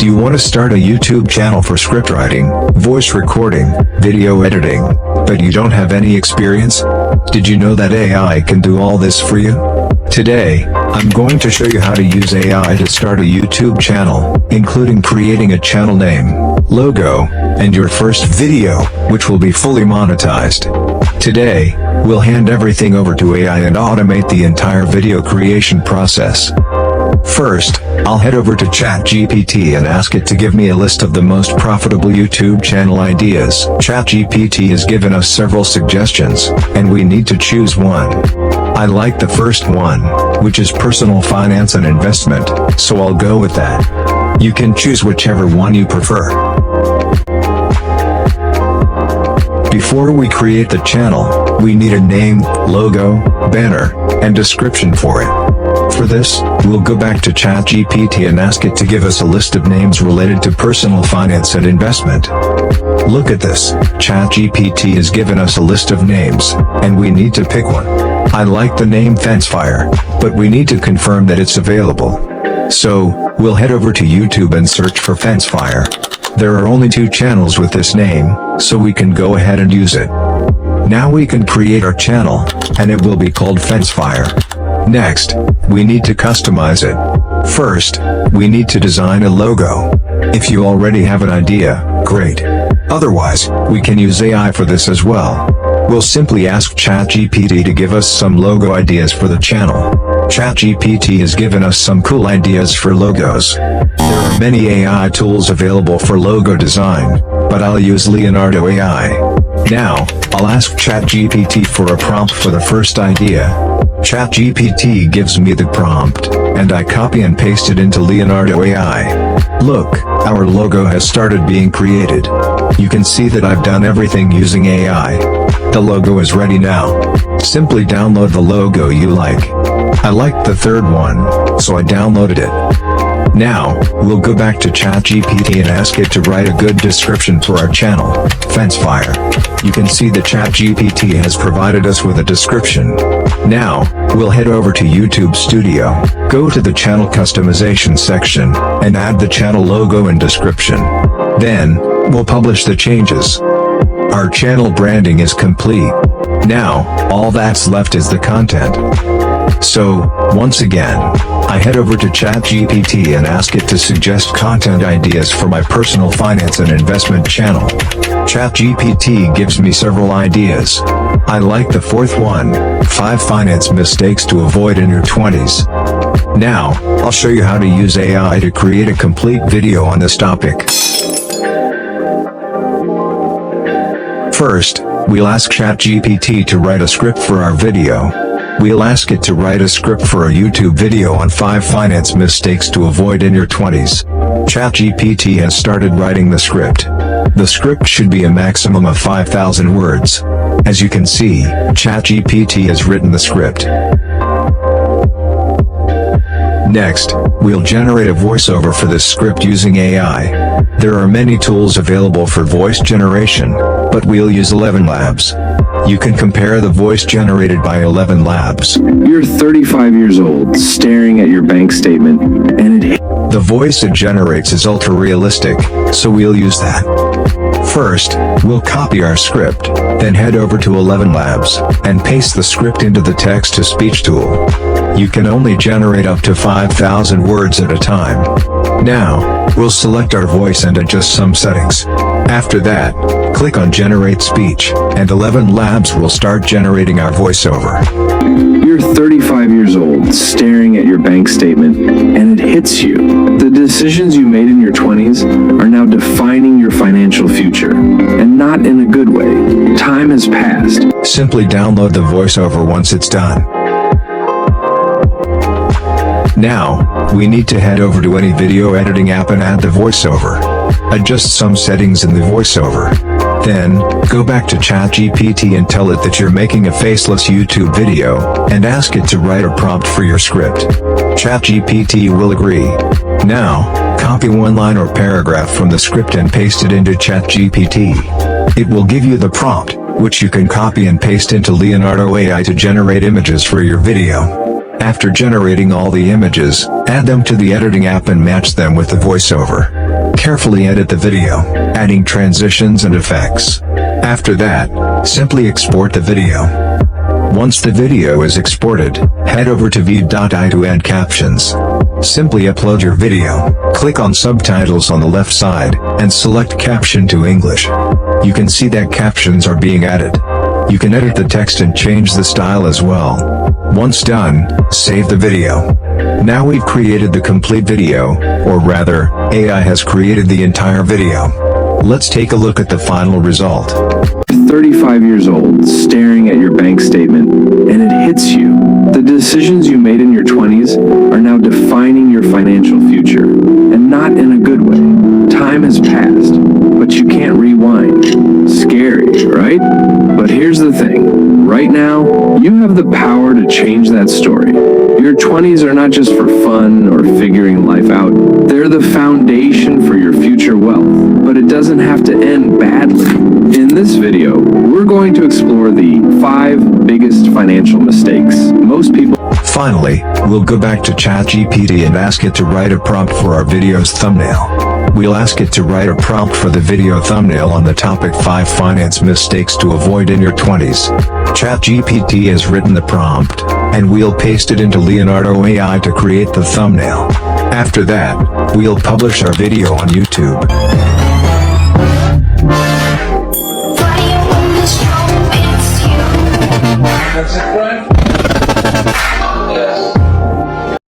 Do you want to start a YouTube channel for script writing, voice recording, video editing, but you don't have any experience? Did you know that AI can do all this for you? Today, I'm going to show you how to use AI to start a YouTube channel, including creating a channel name, logo, and your first video, which will be fully monetized. Today, we'll hand everything over to AI and automate the entire video creation process. First, I'll head over to ChatGPT and ask it to give me a list of the most profitable YouTube channel ideas. ChatGPT has given us several suggestions, and we need to choose one. I like the first one, which is personal finance and investment, so I'll go with that. You can choose whichever one you prefer. Before we create the channel, we need a name, logo, banner, and description for it. For this, we'll go back to ChatGPT and ask it to give us a list of names related to personal finance and investment. Look at this, ChatGPT has given us a list of names, and we need to pick one. I like the name Fencefire, but we need to confirm that it's available. So, we'll head over to YouTube and search for Fencefire. There are only 2 channels with this name, so we can go ahead and use it. Now we can create our channel, and it will be called Fencefire. Next, we need to customize it. First, we need to design a logo. If you already have an idea, great. Otherwise, we can use AI for this as well. We'll simply ask ChatGPT to give us some logo ideas for the channel. ChatGPT has given us some cool ideas for logos. There are many AI tools available for logo design, but I'll use Leonardo AI. Now, I'll ask ChatGPT for a prompt for the first idea. ChatGPT gives me the prompt, and I copy and paste it into Leonardo AI. Look, our logo has started being created. You can see that I've done everything using AI. The logo is ready now. Simply download the logo you like. I liked the third one, so I downloaded it. Now, we'll go back to ChatGPT and ask it to write a good description for our channel, Fencefire. You can see that ChatGPT has provided us with a description. Now, we'll head over to YouTube Studio, go to the channel customization section, and add the channel logo and description. Then, we'll publish the changes. Our channel branding is complete. Now, all that's left is the content. So, once again, I head over to ChatGPT and ask it to suggest content ideas for my personal finance and investment channel. ChatGPT gives me several ideas. I like the fourth one, 5 finance mistakes to avoid in your 20s. Now, I'll show you how to use AI to create a complete video on this topic. First, we'll ask ChatGPT to write a script for our video. We'll ask it to write a script for a YouTube video on 5 finance mistakes to avoid in your 20s. ChatGPT has started writing the script. The script should be a maximum of 5,000 words. As you can see, ChatGPT has written the script. Next, we'll generate a voiceover for this script using AI. There are many tools available for voice generation, but we'll use ElevenLabs. You can compare the voice generated by ElevenLabs. You're 35 years old, staring at your bank statement, and the voice it generates is ultra-realistic, so we'll use that. First, we'll copy our script, then head over to ElevenLabs, and paste the script into the text-to-speech tool. You can only generate up to 5,000 words at a time. Now, we'll select our voice and adjust some settings. After that, click on Generate Speech, and ElevenLabs will start generating our voiceover. You're 35 years old, staring at your bank statement, and it hits you. The decisions you made in your 20s are now defining your financial future, and not in a good way. Time has passed. Simply download the voiceover once it's done. Now, we need to head over to any video editing app and add the voiceover. Adjust some settings in the voiceover. Then, go back to ChatGPT and tell it that you're making a faceless YouTube video, and ask it to write a prompt for your script. ChatGPT will agree. Now, copy one line or paragraph from the script and paste it into ChatGPT. It will give you the prompt, which you can copy and paste into Leonardo AI to generate images for your video. After generating all the images, add them to the editing app and match them with the voiceover. Carefully edit the video, adding transitions and effects. After that, simply export the video. Once the video is exported, head over to veed.ai to add captions. Simply upload your video, click on subtitles on the left side, and select caption to English. You can see that captions are being added. You can edit the text and change the style as well. Once done, save the video. Now we've created the complete video, or rather, AI has created the entire video. Let's take a look at the final result. 35 years old, staring at your bank statement, and it hits you. The decisions you made in your 20s are now defining your financial future, and not in a good way. Time has passed, but you can't rewind. Scary, right? But here's the thing. Right now, you have the power to change that story. Your 20s are not just for fun or figuring life out. They're the foundation for your future wealth, but it doesn't have to end badly. In this video, we're going to explore the 5 biggest financial mistakes most people. Finally, we'll go back to ChatGPT and ask it to write a prompt for our video's thumbnail. We'll ask it to write a prompt for the video thumbnail on the topic 5 finance mistakes to avoid in your 20s. ChatGPT has written the prompt, and we'll paste it into Leonardo AI to create the thumbnail. After that, we'll publish our video on YouTube. Why you on the show? It's you.